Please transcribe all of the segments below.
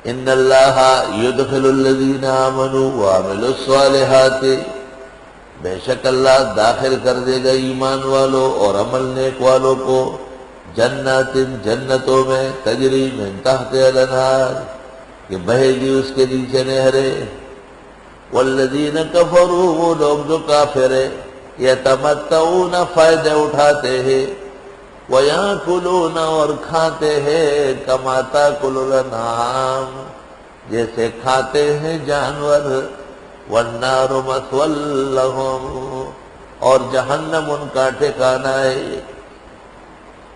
ان اللہ یدخل الذین آمنوا وعملوا الصالحات، بے شک اللہ داخل کر دے گا ایمان والوں اور عمل نیک والوں کو جنات، جنتوں میں، تجری من تحت الانہار، کہ بہے گی اس کے نیچے نہریں، والذین کفروا، وہ لوگ جو کافر ہیں، یتمتعون، فائدے اٹھاتے ہیں، وَيَأْكُلُونَ، اور کھاتے ہیں، كَمَا تَأْكُلُ الْأَنْعَامُ، جیسے کھاتے ہیں جانور، وَالنَّارُ مَثْوًى لَهُمْ، اور جہنم ان کا ٹھکانہ ہے۔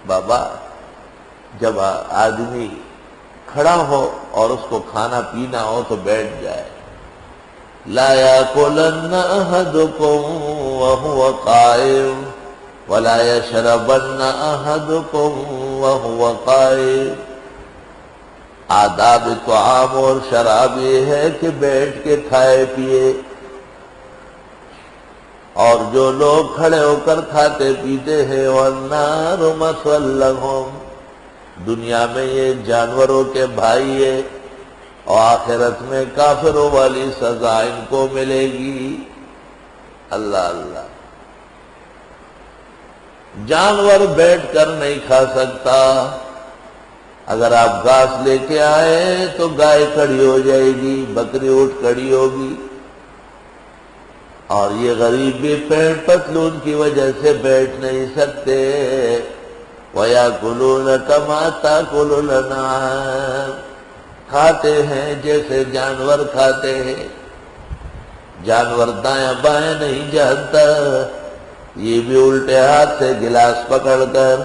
بابا جب آدمی کھڑا ہو اور اس کو کھانا پینا ہو تو بیٹھ جائے، لا يأكلن أحدكم وهو قائم ولا يشربن أحدكم وهو قائم۔ آداب طعام اور شراب یہ ہے کہ بیٹھ کے کھائے پیے، اور جو لوگ کھڑے ہو کر کھاتے پیتے ہیں، وَالنَّارُ مَثْوًى لَهُمْ، دنیا میں یہ جانوروں کے بھائی ہے، اور آخرت میں کافروں والی سزا ان کو ملے گی۔ اللہ اللہ، جانور بیٹھ کر نہیں کھا سکتا، اگر آپ گھاس لے کے آئے تو گائے کھڑی ہو جائے گی، بکری اٹھ کھڑی ہوگی، اور یہ غریب بھی پینٹ پتلون کی وجہ سے بیٹھ نہیں سکتے۔ وَيَأْكُلُونَ كَمَا تَأْكُلُ الْأَنْعَامُ، کھاتے ہیں جیسے جانور کھاتے ہیں، جانور دائیں بائیں نہیں جانتا، یہ بھی الٹے ہاتھ سے گلاس پکڑ کر،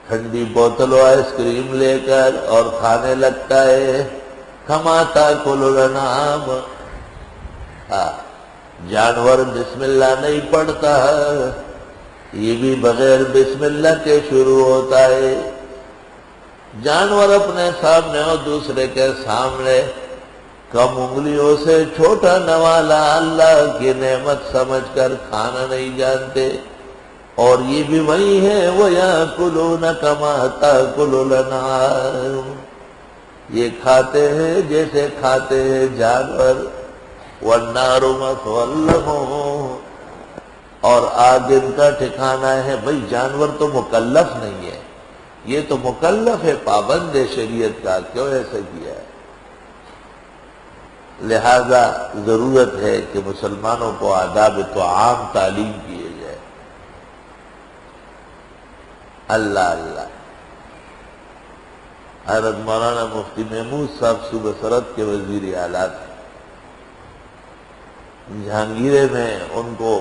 ٹھنڈی بوتل و آئس کریم لے کر اور کھانے لگتا ہے۔ كَمَا تَأْكُلُ الْأَنْعَامُ، جانور بسم اللہ نہیں پڑھتا، یہ بھی بغیر بسم اللہ کے شروع ہوتا ہے۔ جانور اپنے سامنے اور دوسرے کے سامنے کم انگلیوں سے چھوٹا نوالا اللہ کی نعمت سمجھ کر کھانا نہیں جانتے، اور یہ بھی وہی ہے، وَيَأْكُلُونَ كَمَا تَأْكُلُ الْأَنْعَامُ، یہ کھاتے ہیں جیسے کھاتے ہیں جانور۔ وَالنَّارُ مَثْوًى لَهُمْ، اور آگ ان کا ٹھکانہ ہے۔ بھئی جانور تو مکلف نہیں ہے، یہ تو مکلف ہے، پابند ہے شریعت کا، کیوں ایسا کیا ہے؟ لہذا ضرورت ہے کہ مسلمانوں کو آداب طعام تعلیم کیے جائے۔ اللہ اللہ، حضرت مولانا مفتی محمود صاحب صوبہ سرحد کے وزیر اعلیٰ تھے، جہانگیرے میں ان کو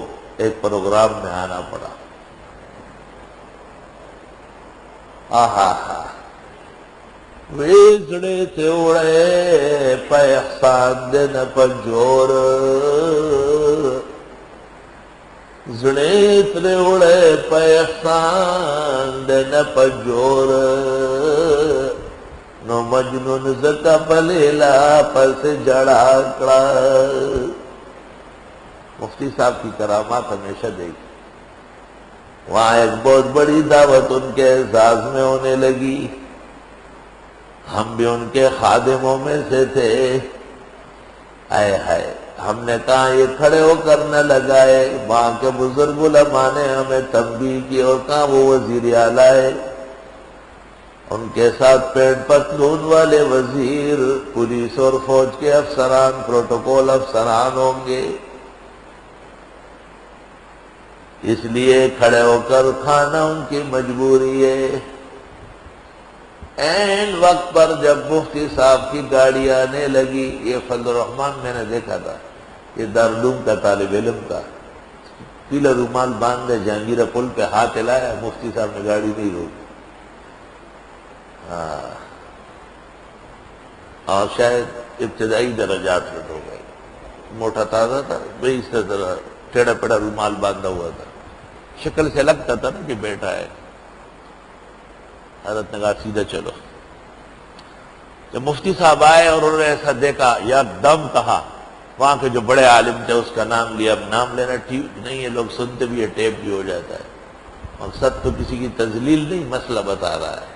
ایک پروگرام میں آنا پڑا۔ آہا ہا، ویسڑے سے اڑے پہ احسان دے نہ پنجور، زڑے ترے اڑے پہ احسان دے نہ پنجور، نو مجنون زکا پلیلا پس جڑا کڑا۔ مفتی صاحب کی کرامات ہمیشہ دیکھی، وہاں ایک بہت بڑی دعوت ان کے اعزاز میں ہونے لگی، ہم بھی ان کے خادموں میں سے تھے۔ آئے ہائے، ہم نے کہا یہ کھڑے ہو کر نہ لگائے، وہاں کے بزرگ علماء نے ہمیں تنبیہ کی اور کہا وہ وزیر اعلیٰ ہے، ان کے ساتھ پینٹ پتلون والے وزیر، پولیس اور فوج کے افسران، پروٹوکول افسران ہوں گے، اس لیے کھڑے ہو کر کھانا ان کی مجبوری ہے۔ این وقت پر جب مفتی صاحب کی گاڑی آنے لگی، یہ فضل الرحمان میں نے دیکھا تھا، یہ دارالعلوم کا طالب علم تھا، پیلا رومال باندھے جہانگیرہ پل پہ ہاتھ ہلایا، مفتی صاحب نے گاڑی نہیں روکی، اور شاید ابتدائی درجات میں ہو گئے، موٹا تازہ تھا، بھئی اس طرح ٹیڑھا پیڑا رومال باندھا ہوا تھا، شکل سے لگتا تھا نا کہ بیٹا ہے۔ حضرت نے کہا سیدھا چلو۔ جب مفتی صاحب آئے اور انہوں نے ایسا دیکھا، یا دم کہا، وہاں کے جو بڑے عالم تھے اس کا نام لیا، اب نام لینا ٹھیک نہیں ہے، لوگ سنتے بھی ہے، ٹیپ بھی ہو جاتا ہے، مقصد تو کسی کی تذلیل نہیں، مسئلہ بتا رہا ہے۔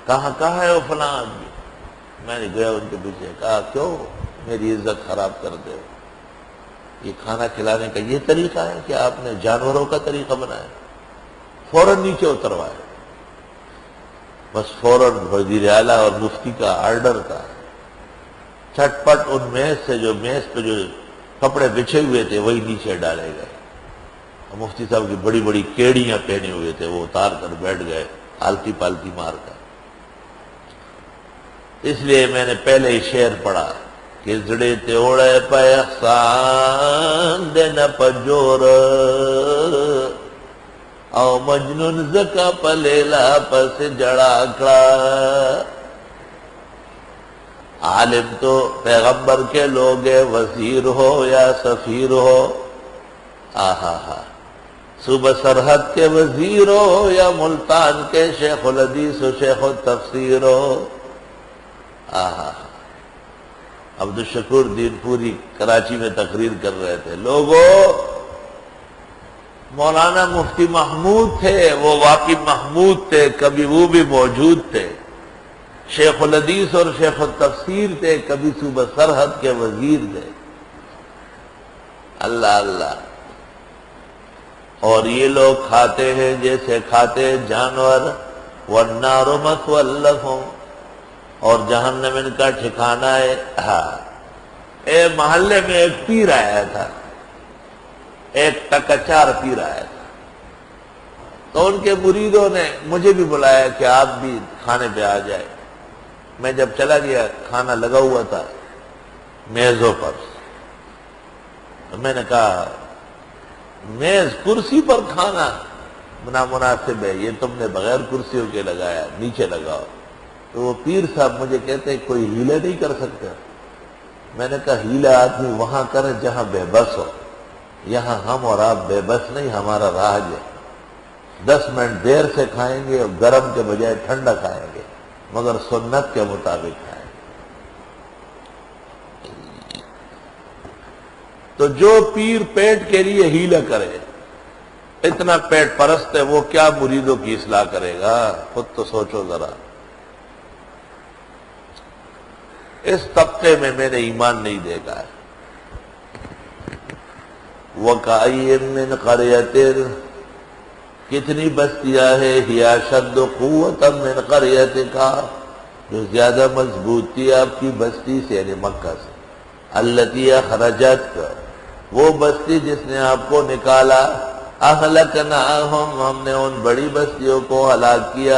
کہاں ہے وہ فلاں آدمی؟ میں نے گیا ان کے پیچھے، کہا کیوں میری عزت خراب کر دے؟ یہ کھانا کھلانے کا یہ طریقہ ہے کہ آپ نے جانوروں کا طریقہ بنایا؟ فوراً نیچے اتروائے، بس فوراً وزیر اعلیٰ اور مفتی کا آرڈر تھا، چھٹ پٹ ان میز سے، جو میز پہ جو کپڑے بچھے ہوئے تھے وہی نیچے ڈالے گئے۔ مفتی صاحب کی بڑی بڑی کیڑیاں پہنے ہوئے تھے، وہ اتار کر بیٹھ گئے آلتی پالتی مار کر۔ اس لیے میں نے پہلے ہی شعر پڑھا کہ زڑے تے اوڑے پہ احسان دے نہ پجور، او مجنون زکا پلیلا پس جڑا کڑا۔ عالم تو پیغمبر کے لوگ وزیر ہو یا سفیر ہو، آہا ہا، صوبہ سرحد کے وزیر ہو یا ملتان کے شیخ الحدیث و شیخ التفسیر ہو، آہا۔ عبدالشکور دین پوری کراچی میں تقریر کر رہے تھے، لوگوں مولانا مفتی محمود تھے، وہ واقعی محمود تھے، کبھی وہ بھی موجود تھے، شیخ الحدیث اور شیخ التفسیر تھے، کبھی صوبہ سرحد کے وزیر تھے۔ اللہ اللہ۔ اور یہ لوگ کھاتے ہیں جیسے کھاتے ہیں جانور، وَالنَّارُ مَثْوًى لَهُمْ، اور جہنم ان کا ٹھکانہ ہے۔ ہاں، اے محلے میں ایک پیر آیا تھا، ایک ٹکچار پیر آیا تھا، تو ان کے مریدوں نے مجھے بھی بلایا کہ آپ بھی کھانے پہ آ جائے۔ میں جب چلا گیا، کھانا لگا ہوا تھا میزوں پر، تو میں نے کہا میز کرسی پر کھانا نامناسب ہے، یہ تم نے بغیر کرسیوں کے لگایا، نیچے لگاؤ۔ تو وہ پیر صاحب مجھے کہتے کوئی ہیلے نہیں کر سکتے؟ میں نے کہا ہیلہ آدمی وہاں کرے جہاں بے بس ہو، یہاں ہم اور آپ بے بس نہیں، ہمارا راج ہے۔ 10 منٹ دیر سے کھائیں گے اور گرم کے بجائے ٹھنڈا کھائیں گے، مگر سنت کے مطابق کھائیں۔ تو جو پیر پیٹ کے لیے ہیلہ کرے، اتنا پیٹ پرست ہے، وہ کیا مریدوں کی اصلاح کرے گا؟ خود تو سوچو ذرا۔ اس طبقے میں نے ایمان نہیں دیکھا ہے۔ وَكَأَيٍّ مِّن قَرْيَةٍ، کتنی بستیاں ہیں، ہِیَ أَشَدُّ قُوَّةً مِّن قَرْيَتِكَ، جو زیادہ مضبوط تھی آپ کی بستی سے، یعنی مکہ سے، الَّتِي أَخْرَجَتْكَ، وہ بستی جس نے آپ کو نکالا، أَهْلَكْنَاهُمْ، ہم نے ان بڑی بستیوں کو ہلاک کیا،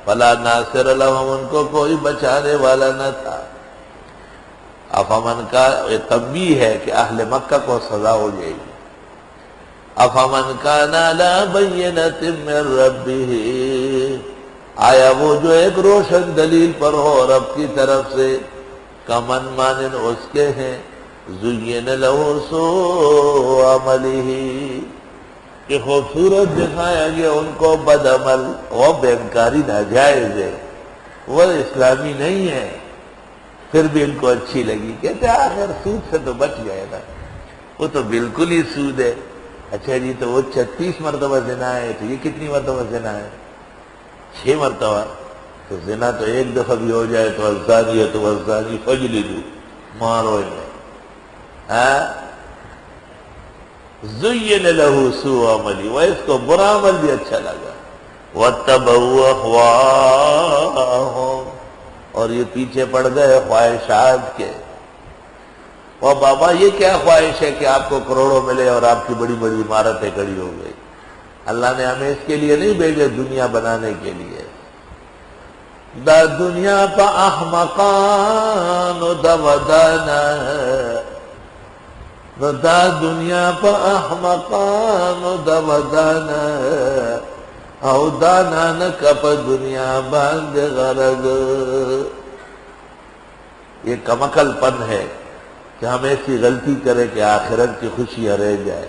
فَلَا نَاصِرَ لَهُمْ، ان کو کوئی بچانے والا نہ تھا۔ افمن کا یہ تنبیہ ہے کہ اہل مکہ کو سزا ہو جائے گی۔ افمن کان علی بینۃ من ربہ، آیا وہ جو ایک روشن دلیل پر ہو رب کی طرف سے، کمن مانن اس کے ہیں، زین لہ سوء عملہ، کہ خوبصورت دکھایا گیا ان کو بد عمل، وہ بیکاری ناجائز ہے، وہ اسلامی نہیں ہے، پھر بھی ان کو اچھی لگی۔ کہتے ہیں آخر سود سے تو بچ گئے نا، وہ تو بالکل ہی سود ہے۔ اچھا جی، تو وہ 36 مرتبہ زنا ہے، تو یہ کتنی مرتبہ زنا ہے؟ 6 مرتبہ۔ تو زنا تو ایک دفعہ بھی ہو جائے تو الزانی ہے، تو الزانی فجلدو، مارو انہیں۔ زین لہ سوء عملی، وہ اس کو برا عمل بھی اچھا لگا۔ واتبعوا اہواءہم، اور یہ پیچھے پڑ گئے خواہشات کے۔ وہ بابا یہ کیا خواہش ہے کہ آپ کو کروڑوں ملے اور آپ کی بڑی بڑی عمارتیں کھڑی ہو گئی؟ اللہ نے ہمیں اس کے لیے نہیں بھیجے، دنیا بنانے کے لیے۔ دا دنیا پا احمقان دا ودانا، دا دنیا پا احمقان دا ودانا، او دانا نکپ دنیا باند غرض۔ یہ کمکل پن ہے کہ ہم ایسی غلطی کریں کہ آخرت کی خوشیاں رہ جائے۔